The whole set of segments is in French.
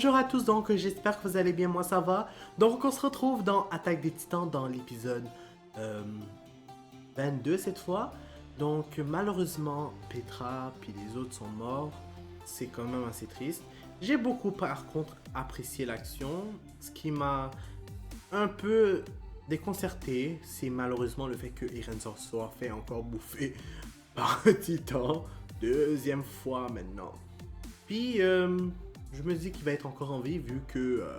Bonjour à tous, donc j'espère que vous allez bien, moi ça va. Donc on se retrouve dans Attaque des Titans dans l'épisode euh, 22 cette fois. Donc malheureusement Petra puis les autres sont morts, c'est quand même assez triste. J'ai beaucoup par contre apprécié l'action, ce qui m'a un peu déconcerté, c'est malheureusement le fait que Eren s'en soit fait encore bouffer par un titan, deuxième fois maintenant. Puis, je me dis qu'il va être encore en vie vu que.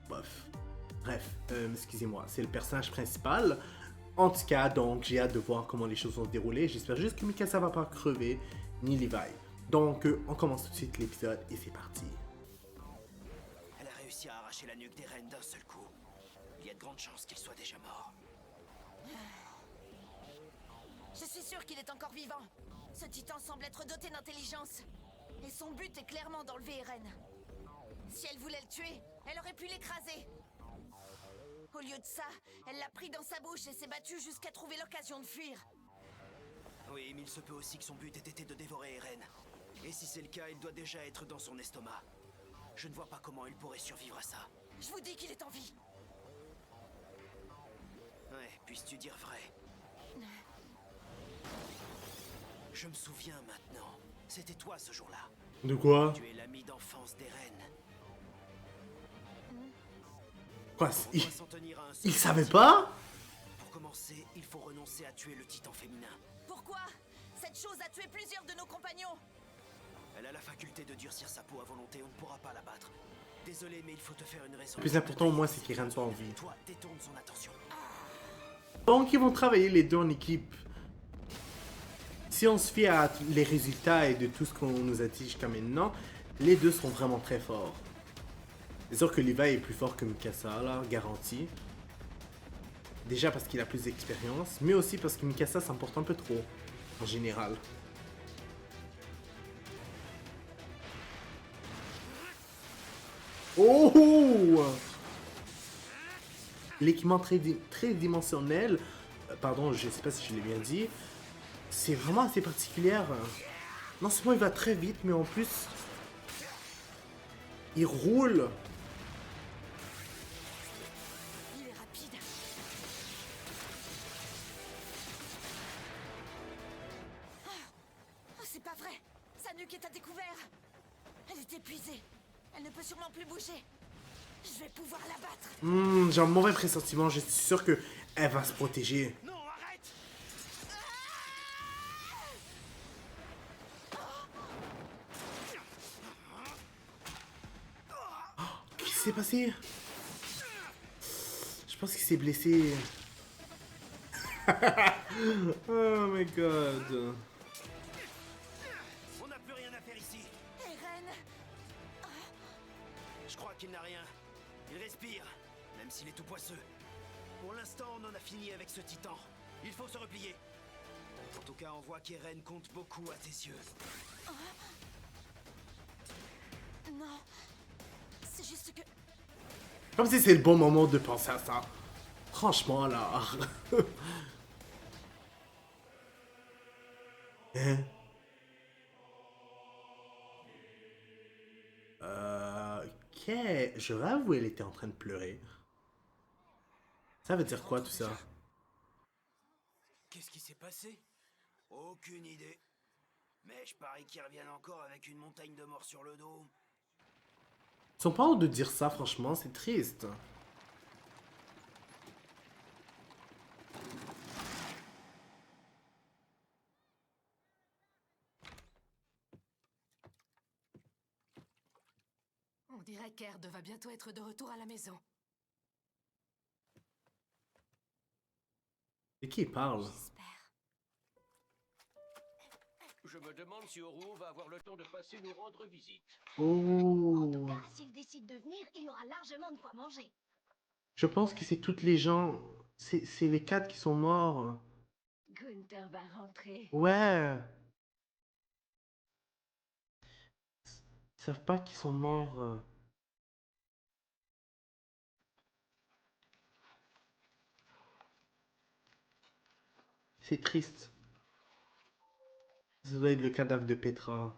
Bref. Excusez-moi, c'est le personnage principal. En tout cas, donc, j'ai hâte de voir comment les choses vont se dérouler. J'espère juste que Mikasa va pas crever, ni Levi. Donc, on commence tout de suite l'épisode et c'est parti. Elle a réussi à arracher la nuque d'Eren d'un seul coup. Il y a de grandes chances qu'il soit déjà mort. Je suis sûre qu'il est encore vivant. Ce titan semble être doté d'intelligence. Et son but est clairement d'enlever Eren. Si elle voulait le tuer, elle aurait pu l'écraser. Au lieu de ça, elle l'a pris dans sa bouche et s'est battue jusqu'à trouver l'occasion de fuir. Oui, mais il se peut aussi que son but ait été de dévorer Eren. Et si c'est le cas, il doit déjà être dans son estomac. Je ne vois pas comment il pourrait survivre à ça. Je vous dis qu'il est en vie. Ouais, puisses-tu dire vrai? Je me souviens maintenant. C'était toi ce jour-là. De quoi? Tu es l'ami d'enfance d'Eren. Quoi? On doit s'en tenir à un seul Il savait principe. pas? Pour commencer, il faut renoncer à tuer le titan féminin. Pourquoi? Cette chose a tué plusieurs de nos compagnons. Elle a la faculté de durcir sa peau à volonté, on ne pourra pas la battre. Désolé, mais il faut te faire une raison. Le plus important au moins, c'est qu'Eren soit en vie. Toi, détourne son attention. Donc, ils vont travailler les deux en équipe. Si on se fie à les résultats et de tout ce qu'on nous a dit jusqu'à maintenant, les deux sont vraiment très forts. C'est sûr que Levi est plus fort que Mikasa, là, garanti. Déjà parce qu'il a plus d'expérience, mais aussi parce que Mikasa s'emporte un peu trop, en général. Oh! L'équipement très dimensionnel, pardon, je sais pas si je l'ai bien dit, c'est vraiment assez particulière. Non seulement il va très vite, mais en plus, il roule. Il est rapide. Oh, c'est pas vrai. Sa nuque est à découvert. Elle est épuisée. Elle ne peut sûrement plus bouger. Je vais pouvoir la battre. J'ai un mauvais pressentiment, je suis sûr que elle va se protéger. Non, arrête! Qu'est-ce qui s'est passé? Je pense qu'il s'est blessé. Oh my god. On n'a plus rien à faire ici. Eren. Je crois qu'il n'a rien. Il respire, même s'il est tout poisseux. Pour l'instant, on en a fini avec ce titan. Il faut se replier. En tout cas, on voit qu'Eren compte beaucoup à tes yeux. Non. C'est juste que... Comme si c'est le bon moment de penser à ça. Franchement, là. Hein? Ok. J'aurais avoué elle était en train de pleurer. Ça veut dire quoi tout ça? Qu'est-ce qui s'est passé? Aucune idée. Mais je parie qu'ils reviennent encore avec une montagne de morts sur le dos. Ils sont pas honte de dire ça, franchement, c'est triste. On dirait qu'Erd va bientôt être de retour à la maison. De qui il parle? J'espère. Je me demande si Oru va avoir le temps de passer nous rendre visite. Oh. S'il décide de venir, il aura largement de quoi manger. Je pense que c'est toutes les gens. C'est les quatre qui sont morts. Gunther va rentrer. Ouais. Ils savent pas qu'ils sont morts. C'est triste. Ça doit être le cadavre de Petra.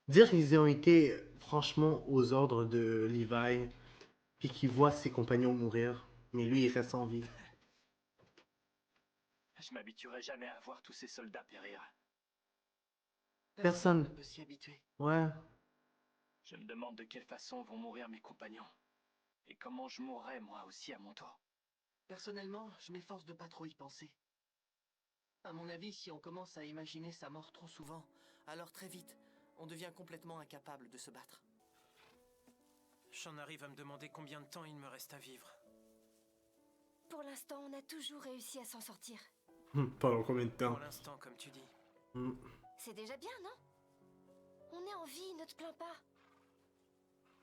Dire qu'ils ont été franchement aux ordres de Levi, puis qu'ils voient ses compagnons mourir, mais lui il reste en vie. Je m'habituerai jamais à voir tous ces soldats périr. Personne. ne peut s'y habituer. Ouais. Je me demande de quelle façon vont mourir mes compagnons. Et comment je mourrai moi aussi à mon tour. Personnellement, je m'efforce de pas trop y penser. À mon avis, si on commence à imaginer sa mort trop souvent, alors très vite, on devient complètement incapable de se battre. J'en arrive à me demander combien de temps il me reste à vivre. Pour l'instant, on a toujours réussi à s'en sortir. Pendant combien de temps? Pour l'instant, comme tu dis. C'est déjà bien, non? On est en vie, ne te plains pas.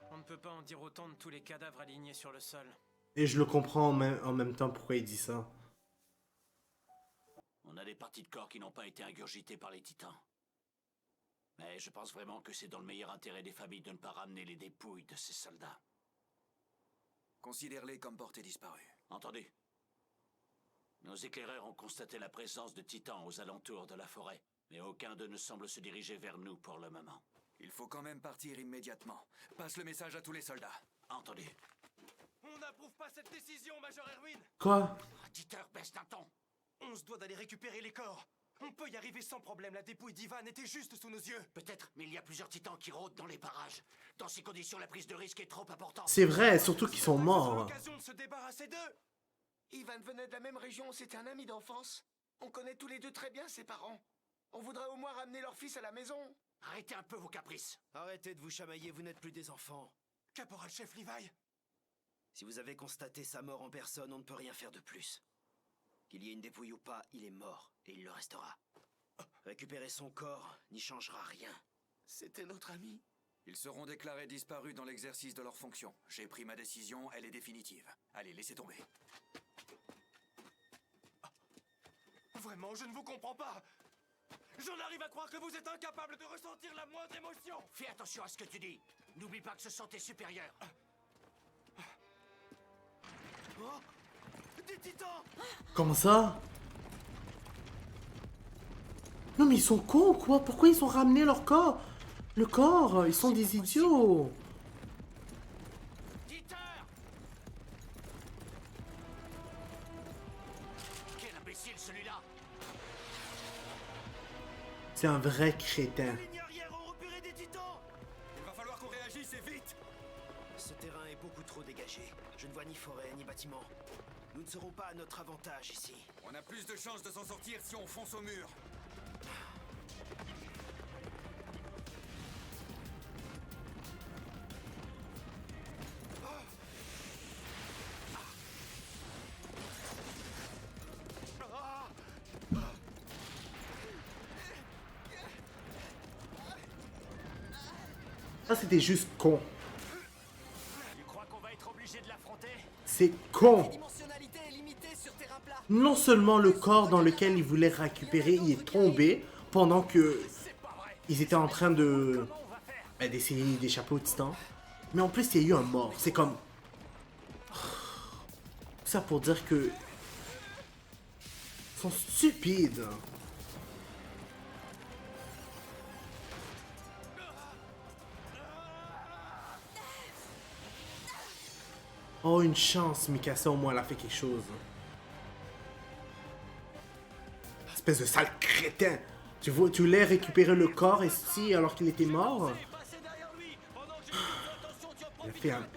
On ne peut pas en dire autant de tous les cadavres alignés sur le sol. Et je le comprends en même temps pourquoi il dit ça. On a des parties de corps qui n'ont pas été ingurgitées par les titans. Mais je pense vraiment que c'est dans le meilleur intérêt des familles de ne pas ramener les dépouilles de ces soldats. Considère-les comme portés disparus. Entendu? Nos éclaireurs ont constaté la présence de titans aux alentours de la forêt, mais aucun d'eux ne semble se diriger vers nous pour le moment. Il faut quand même partir immédiatement. Passe le message à tous les soldats. Entendu. On n'approuve pas cette décision, Major Erwin. Quoi? Dieter, baisse d'un ton. On se doit d'aller récupérer les corps. On peut y arriver sans problème, la dépouille d'Ivan était juste sous nos yeux. Peut-être, mais il y a plusieurs titans qui rôdent dans les parages. Dans ces conditions, la prise de risque est trop importante. C'est vrai, surtout qu'ils sont C'est morts. l'occasion de se débarrasser d'eux. Ivan venait de la même région, c'était un ami d'enfance. On connaît tous les deux très bien ses parents. On voudrait au moins ramener leur fils à la maison. Arrêtez un peu vos caprices. Arrêtez de vous chamailler, vous n'êtes plus des enfants. Caporal-chef Levi. Si vous avez constaté sa mort en personne, on ne peut rien faire de plus. Qu'il y ait une dépouille ou pas, il est mort, et il le restera. Récupérer son corps n'y changera rien. C'était notre ami. Ils seront déclarés disparus dans l'exercice de leurs fonctions. J'ai pris ma décision, elle est définitive. Allez, laissez tomber. Vraiment, je ne vous comprends pas. J'en arrive à croire que vous êtes incapable de ressentir la moindre émotion. Fais attention à ce que tu dis. N'oublie pas que ce sont tes supérieurs. Oh, des titans! Comment ça? Non mais ils sont cons ou quoi? Pourquoi ils ont ramené leur corps? Le corps, ils sont des idiots. Dieter! Quel imbécile celui-là! C'est un vrai crétin. Ligne arrière ont repéré des titans! Il va falloir qu'on réagisse et vite. Ce terrain est beaucoup trop dégagé. Je ne vois ni forêt ni bâtiment. Nous ne serons pas à notre avantage ici. On a plus de chances de s'en sortir si on fonce au mur. Ça c'était juste con. Tu crois qu'on va être obligé de l'affronter? C'est con. Dimensionnalité est limitée sur terrain plat. Non seulement le corps dans lequel ils voulaient récupérer il est tombé pendant que ils étaient en train de d'essayer d'échapper au titan, mais en plus il y a eu un mort. C'est comme tout ça pour dire que ils sont stupides. Oh, une chance, Mikasa au moins elle a fait quelque chose. Espèce de sale crétin. Tu voulais récupérer le corps ici alors qu'il était mort?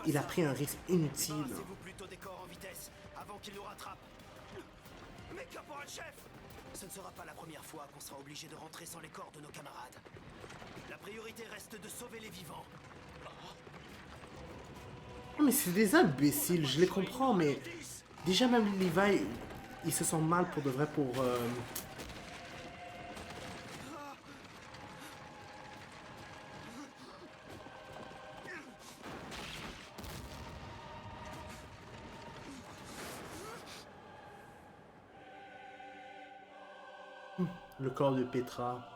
Il a pris un risque inutile. Débarrassez-vous plutôt des corps en vitesse, avant qu'ils nous rattrapent. Mais caporal-chef! Ce ne sera pas la première fois qu'on sera obligé de rentrer sans les corps de nos camarades. La priorité reste de sauver les vivants. Non, mais c'est des imbéciles, je les comprends, mais déjà même Levi, il se sent mal pour de vrai pour... Le corps de Petra.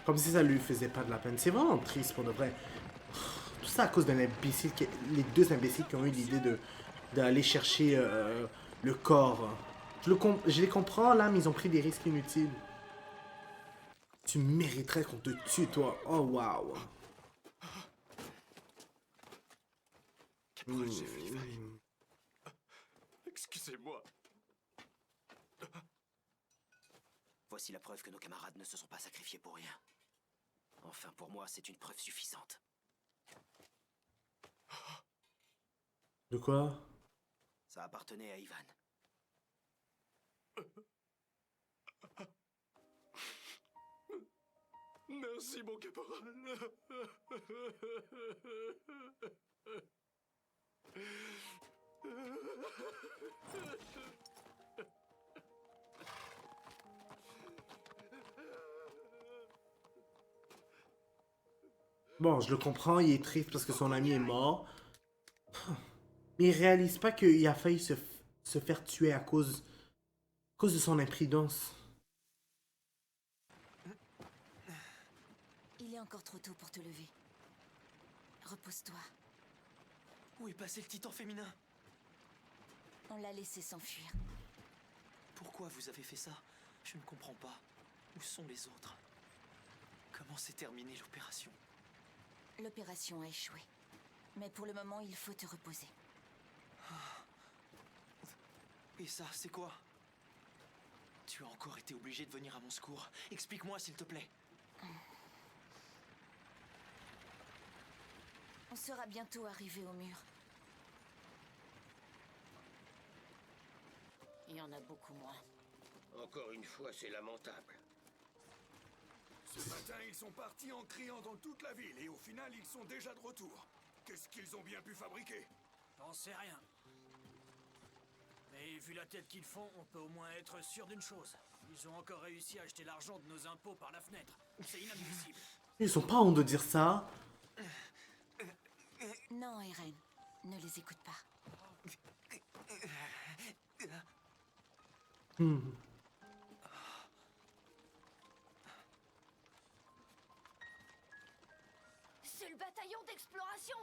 Comme si ça lui faisait pas de la peine. C'est vraiment triste pour de vrai. Tout ça à cause d'un imbécile, les deux imbéciles qui ont eu l'idée d'aller chercher le corps. Je les comprends là, mais ils ont pris des risques inutiles. Tu mériterais qu'on te tue, toi. Oh, waouh. Caporal chef Levi. Excusez-moi. Voici la preuve que nos camarades ne se sont pas sacrifiés pour rien. Enfin, pour moi, c'est une preuve suffisante. De quoi? Ça appartenait à Ivan. Merci, mon caporal. Bon, je le comprends, il est triste parce que son ami est mort. Mais il réalise pas qu'il a failli se faire tuer à cause de son imprudence. Il est encore trop tôt pour te lever. Repose-toi. Où est passé le titan féminin? On l'a laissé s'enfuir. Pourquoi vous avez fait ça? Je ne comprends pas. Où sont les autres? Comment s'est terminée l'opération? L'opération a échoué. Mais pour le moment, il faut te reposer. Et ça, c'est quoi? Tu as encore été obligé de venir à mon secours. Explique-moi, s'il te plaît. On sera bientôt arrivé au mur. Il y en a beaucoup moins. Encore une fois, c'est lamentable. Ce matin, ils sont partis en criant dans toute la ville et au final, ils sont déjà de retour. Qu'est-ce qu'ils ont bien pu fabriquer? J'en sais rien. Mais vu la tête qu'ils font, on peut au moins être sûr d'une chose. Ils ont encore réussi à acheter l'argent de nos impôts par la fenêtre. C'est inadmissible. Ils sont pas honte de dire ça. Non, Eren. Ne les écoute pas. C'est le bataillon d'exploration.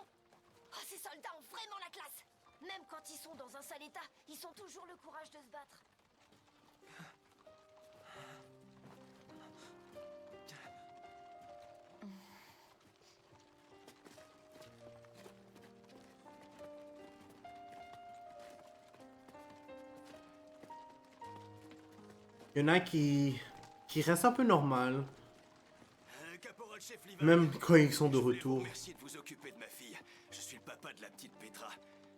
Oh, ces soldats ont vraiment la classe. Même quand ils sont dans un sale état, ils ont toujours le courage de se battre. Il y en a qui restent un peu normal. Caporal chef Levi. Même quand ils sont de Je voulais vous retour. remercier de vous occuper de ma fille. Je suis le papa de la petite Petra.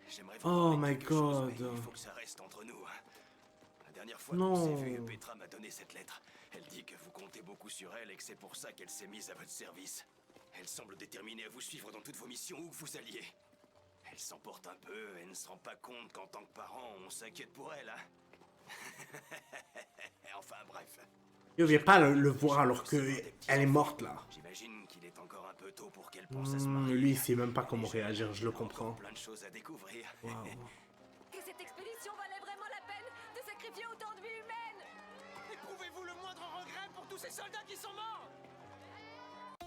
J'aimerais vous Oh parler my de quelque chose, mais god. il faut que ça reste entre nous. La dernière fois Non. qu'on s'est vu, Petra m'a donné cette lettre. Elle dit que vous comptez beaucoup sur elle et que c'est pour ça qu'elle s'est mise à votre service. Elle semble déterminée à vous suivre dans toutes vos missions où que vous alliez. Elle s'emporte un peu, elle ne se rend pas compte qu'en tant que parent, on s'inquiète pour elle, hein. Enfin bref. Il vient pas le voir alors que elle est morte là. J'imagine qu'il est encore un peu tôt pour qu'elle pense à se marier. Lui, il sait même pas comment réagir, je le comprends. Plein de choses à découvrir. Wow. Que cette expédition valait vraiment la peine de sacrifier autant de vies humaines. Éprouvez-vous le moindre regret pour tous ces soldats qui sont morts?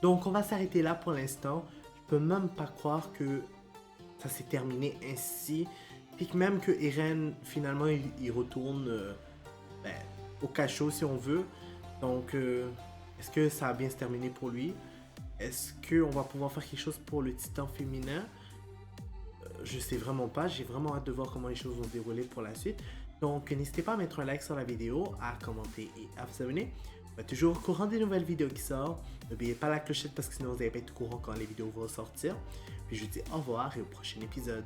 Donc on va s'arrêter là pour l'instant. Je peux même pas croire que ça s'est terminé ainsi. Puis que même que Eren, finalement, il retourne au cachot si on veut. Donc, est-ce que ça va bien se terminer pour lui? Est-ce qu'on va pouvoir faire quelque chose pour le titan féminin? Je sais vraiment pas. J'ai vraiment hâte de voir comment les choses vont se dérouler pour la suite. Donc, n'hésitez pas à mettre un like sur la vidéo, à commenter et à vous abonner. On va toujours au courant des nouvelles vidéos qui sortent. N'oubliez pas la clochette parce que sinon vous n'allez pas être au courant quand les vidéos vont sortir. Puis je vous dis au revoir et au prochain épisode.